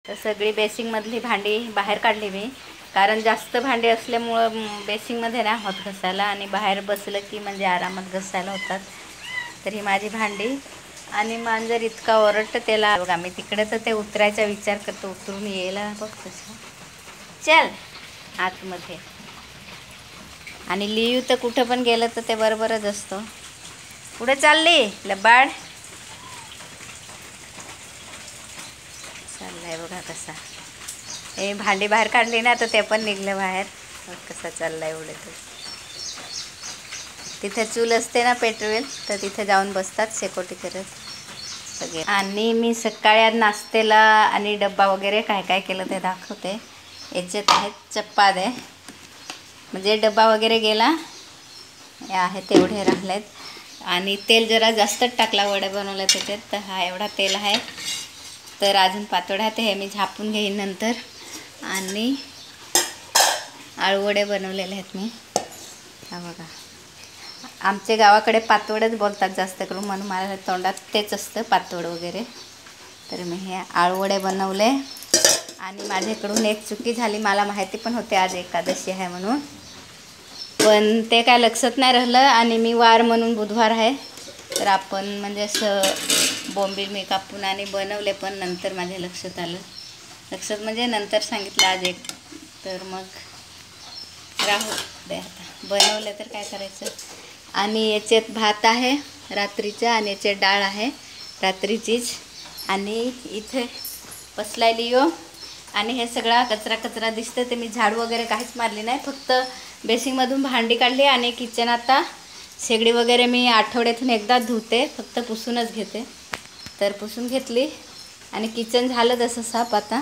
तर सगळी बेसिंगमधली भांडी बाहेर काढली मी, कारण जास्त भांडी असल्यामुळं बेसिंगमध्ये नाही होत घसायला, आणि बाहेर बसलं की म्हणजे आरामात घसायला होतात. तर ही माझी भांडी. आणि मांजर इतका ओरडतं त्याला बघा, मी तिकडे तर ते उतरायचा विचार करतो, उतरून यायला बघ तसं. चल आतमध्ये. आणि लियू तर कुठं पण गेलं तर ते बरोबरच असतो. पुढे चालली लबाड. चाललाय बघा कसा. हे भांडी बाहेर काढली ना तर ते पण निघलं बाहेर. कसा चाललाय एवढे तर. तिथे चूल असते ना पेट्रोल, तर तिथे जाऊन बसतात शेकोटी करत सगळे. आणि मी सकाळी आज नाश्त्याला आणि डब्बा वगैरे काय काय केलं ते दाखवते. याच्यात आहेत चपात्या, म्हणजे डब्बा वगैरे गेला हे आहे तेवढे राहिलेत. आणि तेल जरा जास्तच टाकला वडे बनवले त्याच्यात, तर हा एवढा तेल आहे. तर अजून पातोड्या ते हे मी झापून घेईन नंतर. आणि आळूवडे बनवलेले आहेत मी. हा बघा, आमच्या गावाकडे पातवडच बोलतात जास्त करून, म्हणून माझ्या तोंडात तेच असतं पातवड वगैरे. तर मी हे आळूवडे बनवले. आणि माझ्याकडून एक चुकी झाली, मला माहिती पण होते आज एकादशी आहे म्हणून, पण ते काय लक्षात नाही राहिलं. आणि मी वार म्हणून बुधवार आहे तर आपण म्हणजे असं बोंबील मी कापून आणि बनवले, पण नंतर माझ्या लक्षात आलं. लक्षात म्हणजे नंतर सांगितलं आज एक, तर मग राहू दे आता. बनवलं तर काय करायचं. आणि याच्यात भात आहे रात्रीचा, आणि याच्यात डाळ आहे रात्रीचीच. आणि इथे बसलाय लिओ. आणि हे सगळा कचरा दिसतं, ते मी झाडू वगैरे काहीच मारली नाही, फक्त बेसिंगमधून भांडी काढली. आणि किचन आता शेगडी वगैरे मी आठवड्यातून एकदा धुते, फक्त पुसूनच घेते. तर पुसून घेतली आणि किचन झालं तसं साफ. आता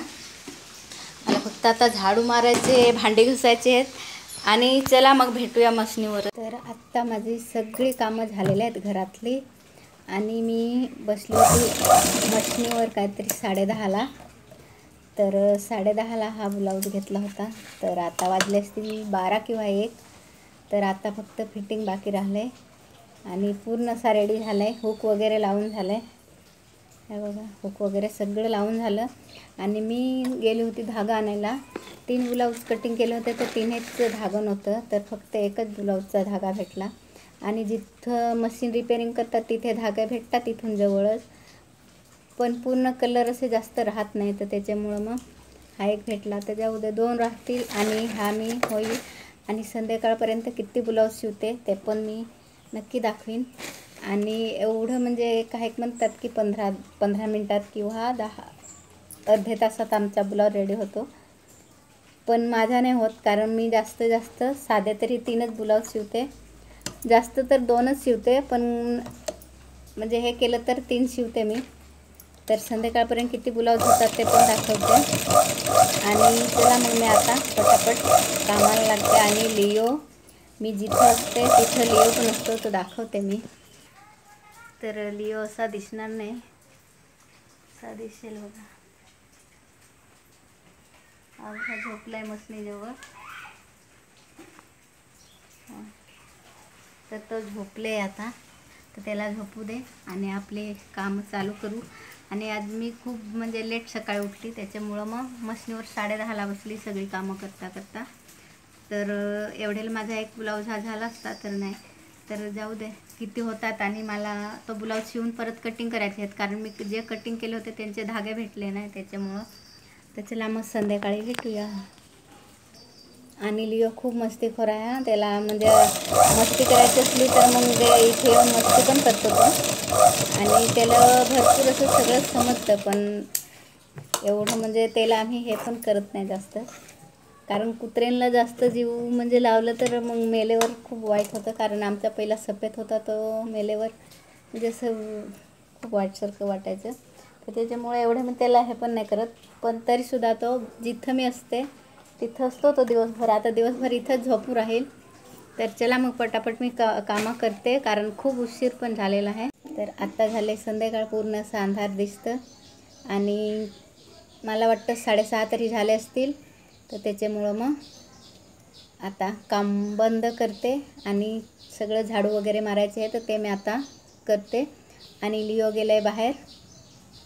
मला फक्त आता झाडू मारायचे, भांडी घासायचे आहेत. आणि चला मग भेटूया मशनीवर. तर आत्ता माझी सगळी कामं झालेली आहेत घरातली. आणि मी बसली होती मशनीवर काहीतरी 10:30ला. तर 10:30ला हा ब्लाऊज घेतला होता. तर आता वाजले असतील 12 किंवा 1. तर आता फक्त फिटिंग बाकी राहिले. आणि पूर्ण असा रेडी झाला आहे. हुक वगैरे लावून झालं आहे. हे बघा, हुक वगैरे सगळं लावून झालं. आणि मी गेली होती धागा आणायला. 3 ब्लाऊज कटिंग केले होते, तर 3च धागा नव्हतं, तर फक्त एकच ब्लाऊजचा धागा भेटला. आणि जिथं मशीन रिपेअरिंग करतात तिथे धागा भेटतात तिथून जवळच, पण पूर्ण कलर असे जास्त राहत नाही, तर त्याच्यामुळं मग हा एक भेटला. तर जाऊ दे, 2 राहतील. आणि हा मी होईल. आणि संध्याकाळपर्यंत किती ब्लाऊज शिवते ते पण मी नक्की दाखवीन. आणि एवढं म्हणजे काही म्हणतात की 15 मिनटात किंवा अर्ध्या तासात आमचा ब्लाऊज रेडी होतो, पण माझा नाही होत, कारण मी जास्तीत जास्त साधे तरी 3च ब्लाऊज शिवते, जास्त तर 2च शिवते, पण म्हणजे हे केलं तर 3 शिवते मी. तर संध्याकाळपर्यंत किती ब्लाऊज होतात ते पण दाखवते. आणि चला मग मी आता पटापट कामाला लागते. आणि लिओ, मी जिथं असते तिथं लिओ पण असतो, तो दाखवते मी. तर लिओ असा दिसणार नाही, असा दिसेल बघा. हा झोपलाय मशनीजवळ. तर तो झोपले आता, तर त्याला झोपू दे आणि आपले काम चालू करू. आणि आज मी खूप म्हणजे लेट सकाळी उठली, त्याच्यामुळं मग मशनीवर 10:30ला बसली सगळी कामं करता. तर एवढ्याला माझा एक ब्लाऊज हा झाला असता, तर नाही, तर जाऊ दे किती होतात. आणि मला तो ब्लाऊज शिवून परत कटिंग करायचे आहेत, कारण मी जे कटिंग केले होते त्यांचे धागे भेटले नाही, त्याच्यामुळं. तर चला मग संध्याकाळी भेटूया. आणि लिओ खूप मस्तीखोर आहे. त्याला म्हणजे मस्ती करायची असली तर मग इथे येऊन मस्ती पण करतो तो. आणि त्याला भरपूर असं सगळं समजतं, पण एवढं म्हणजे त्याला आम्ही हे पण करत नाही जास्त, कारण कुत्र्यांना जास्त जीव म्हणजे लावलं तर मग मेलेवर खूप वाईट होतं. कारण आमचा पहिला सफेद होता, तो मेलेवर म्हणजे असं खूप वाईटसारखं वाटायचं, तर त्याच्यामुळे एवढं मी त्याला हे पण नाही करत. पण तरीसुद्धा तो जिथं मी असते तिथं असतो तो दिवसभर. आता दिवसभर इथंच झोपू राहील. तर चला मग पटापट मी कामं करते, कारण खूप उशीर पण झालेला आहे. तर आत्ता झाले संध्याकाळ, पूर्ण असं अंधार दिसतं. आणि मला वाटतं 6:30 तरी झाले असतील, तर त्याच्यामुळं मग आता काम बंद करते. आणि सगळं झाडू वगैरे मारायचे आहे, तर ते मी आता करते. आणि लिओ गेलं आहे बाहेर.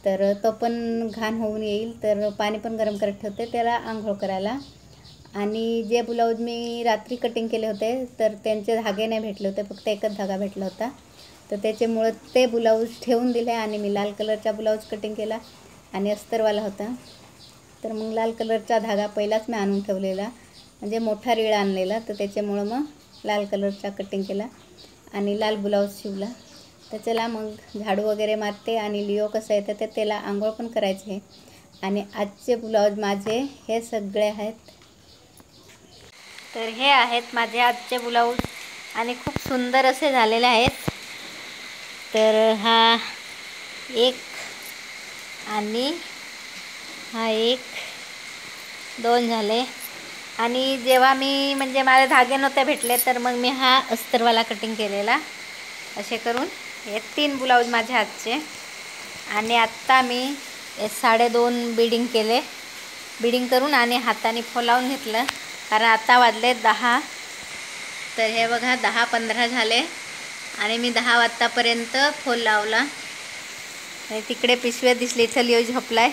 तर तो पण घाण होऊन येईल, तर पाणी पण गरम करत ठेवते त्याला आंघोळ करायला. आणि जे ब्लाऊज मी रात्री कटिंग केले होते तर त्यांचे धागे नाही भेटले होते, फक्त एकच धागा भेटला होता. तर त्याच्यामुळं ते ब्लाऊज ठेवून दिले आणि मी लाल कलरचा ब्लाऊज कटिंग केला आणि अस्तरवाला होता. तर मग लाल कलरचा धागा पहिलाच मी आणून ठेवलेला, म्हणजे मोठा रीळ आणलेला, तर त्याच्यामुळं मग लाल कलरचा कटिंग केला आणि लाल ब्लाऊज शिवला. तर चला मग झाडू वगैरे मारते आणि लिओ कसं येतं तर त्याला आंघोळ पण करायचे आहे. आणि आजचे ब्लाऊज माझे हे सगळे आहेत. तर हे आहेत माझे आजचे ब्लाऊज आणि खूप सुंदर असे झालेले आहेत. तर हा एक आणि हा एक, दोन झाले. आणि जेव्हा मी म्हणजे मला धागे नव्हते भेटले तर मग मी हा अस्तरवाला कटिंग केलेला. असे करून हे 3 ब्लाऊज माझे हातचे. आणि आत्ता मी 2.5 बिडिंग केले. बिडिंग करून आणि हाताने फोलावून घेतलं, कारण आता वाजले 10. तर हे बघा 10:15 झाले आणि मी 10 वाजतापर्यंत फोल लावला. आणि तिकडे पिशव्या दिसले, इथं लिओ झोपलाय.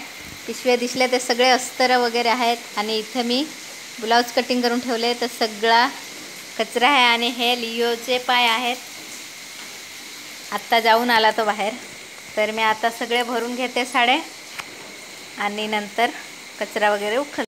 पिशव्या दिसल्या ते सगळे अस्तर वगैरे आहेत. आणि इथं मी ब्लाऊज कटिंग करून ठेवले तर सगळा कचरा आहे. आणि हे लिओचे पाय आहेत, आत्ता जाऊन आला तो बाहेर. तर मी आता सगळे भरून घेते साड्या आणि नंतर कचरा वगैरे उचलते.